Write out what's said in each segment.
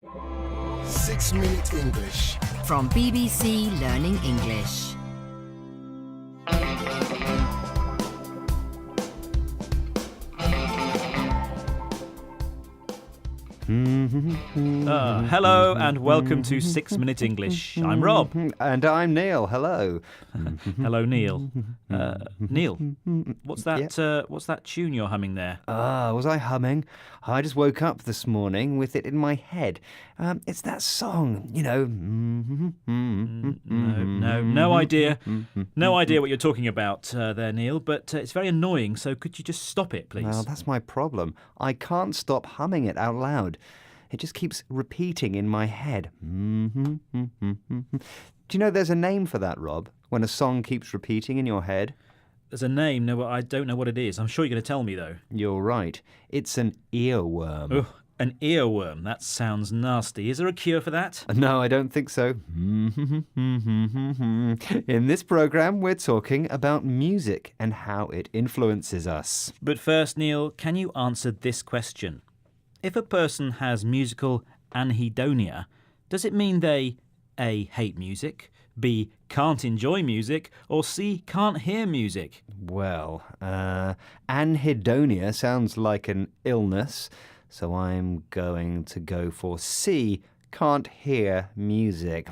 6-Minute English. From BBC Learning English. Hello and welcome to 6-Minute English. I'm Rob. And I'm Neil. Hello. Hello, Neil. Neil, what's that tune you're humming there? Was I humming? I just woke up this morning with it in my head. It's that song, you know. No idea. No idea what you're talking about there, Neil, but it's very annoying, so could you just stop it, please? Well, that's my problem. I can't stop humming it out loud. It just keeps repeating in my head. Do you know there's a name for that, Rob? When a song keeps repeating in your head? There's a name. No, I don't know what it is. I'm sure you're going to tell me, though. You're right. It's an earworm. Oh, an earworm. That sounds nasty. Is there a cure for that? No, I don't think so. In this programme, we're talking about music and how it influences us. But first, Neil, can you answer this question? If a person has musical anhedonia, does it mean they A. hate music, B. can't enjoy music, or C. can't hear music? Well, anhedonia sounds like an illness, so I'm going to go for C. Can't hear music.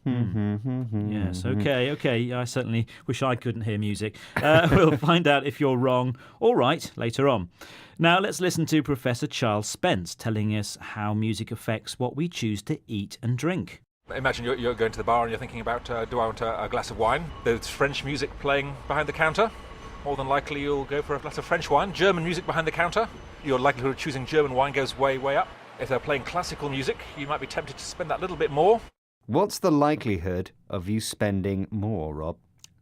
Yes, okay. I certainly wish I couldn't hear music. We'll find out if you're wrong or right later on. Now let's listen to Professor Charles Spence telling us how music affects what we choose to eat and drink. Imagine you're going to the bar and you're thinking about, do I want a glass of wine? There's French music playing behind the counter. More than likely you'll go for a glass of French wine. German music behind the counter. Your likelihood of choosing German wine goes way, way up. If they're playing classical music, you might be tempted to spend that little bit more. What's the likelihood of you spending more, Rob?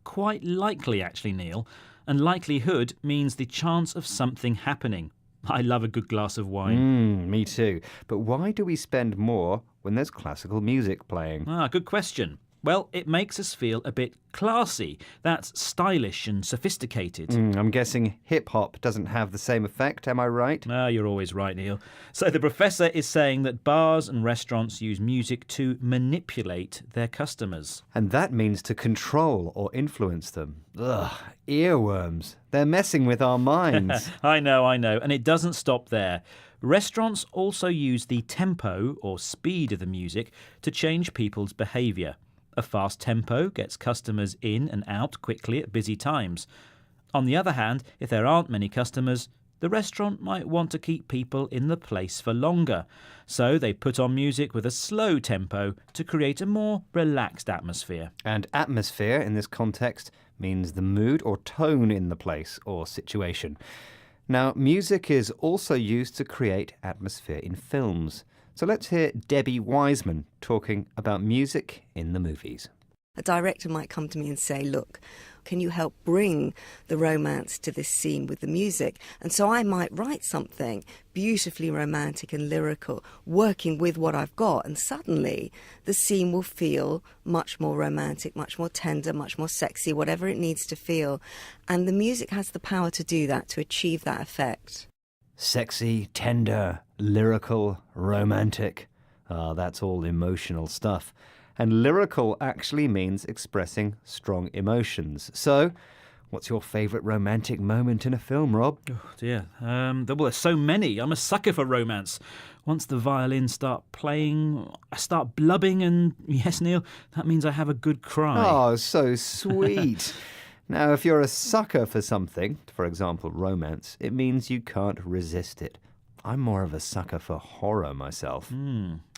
Quite likely, actually, Neil. And likelihood means the chance of something happening. I love a good glass of wine. Me too. But why do we spend more when there's classical music playing? Good question. Well, it makes us feel a bit classy. That's stylish and sophisticated. I'm guessing hip-hop doesn't have the same effect, am I right? You're always right, Neil. So the professor is saying that bars and restaurants use music to manipulate their customers. And that means to control or influence them. Ugh, earworms. They're messing with our minds. I know. And it doesn't stop there. Restaurants also use the tempo or speed of the music to change people's behaviour. A fast tempo gets customers in and out quickly at busy times. On the other hand, if there aren't many customers, the restaurant might want to keep people in the place for longer. So they put on music with a slow tempo to create a more relaxed atmosphere. And atmosphere in this context means the mood or tone in the place or situation. Now, music is also used to create atmosphere in films. So let's hear Debbie Wiseman talking about music in the movies. A director might come to me and say, look, can you help bring the romance to this scene with the music? And so I might write something beautifully romantic and lyrical, working with what I've got, and suddenly the scene will feel much more romantic, much more tender, much more sexy, whatever it needs to feel. And the music has the power to do that, to achieve that effect. Sexy, tender, lyrical, romantic. That's all emotional stuff. And lyrical actually means expressing strong emotions. So, what's your favourite romantic moment in a film, Rob? Oh, dear. There's so many. I'm a sucker for romance. Once the violins start playing, I start blubbing and, yes, Neil, that means I have a good cry. Oh, so sweet. Now, if you're a sucker for something, for example, romance, it means you can't resist it. I'm more of a sucker for horror myself.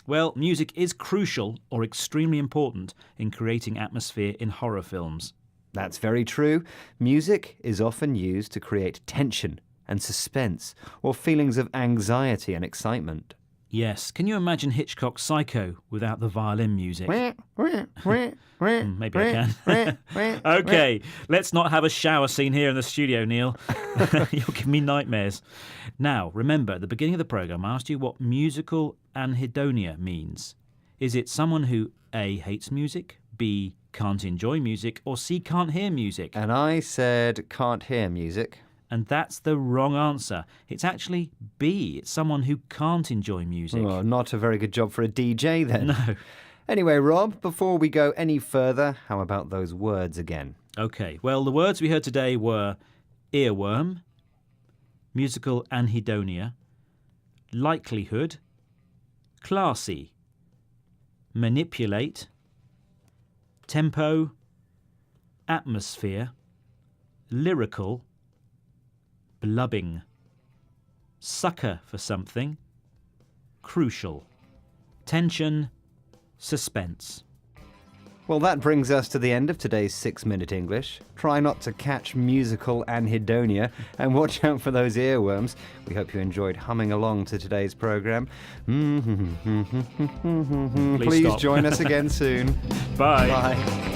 Well, music is crucial or extremely important in creating atmosphere in horror films. That's very true. Music is often used to create tension and suspense or feelings of anxiety and excitement. Yes. Can you imagine Hitchcock's Psycho without the violin music? Maybe I can. OK, let's not have a shower scene here in the studio, Neil. You'll give me nightmares. Now, remember, at the beginning of the programme, I asked you what musical anhedonia means. Is it someone who A, hates music, B, can't enjoy music, or C, can't hear music? And I said can't hear music. And that's the wrong answer. It's actually B. It's someone who can't enjoy music. Oh, not a very good job for a DJ then. No. Anyway, Rob, before we go any further, how about those words again? Okay, well, the words we heard today were earworm, musical anhedonia, likelihood, classy, manipulate, tempo, atmosphere, lyrical, blubbing, sucker for something, crucial, tension, suspense. Well, that brings us to the end of today's 6-Minute English. Try not to catch musical anhedonia and watch out for those earworms. We hope you enjoyed humming along to today's program. Please stop. join us again soon. Bye. Bye.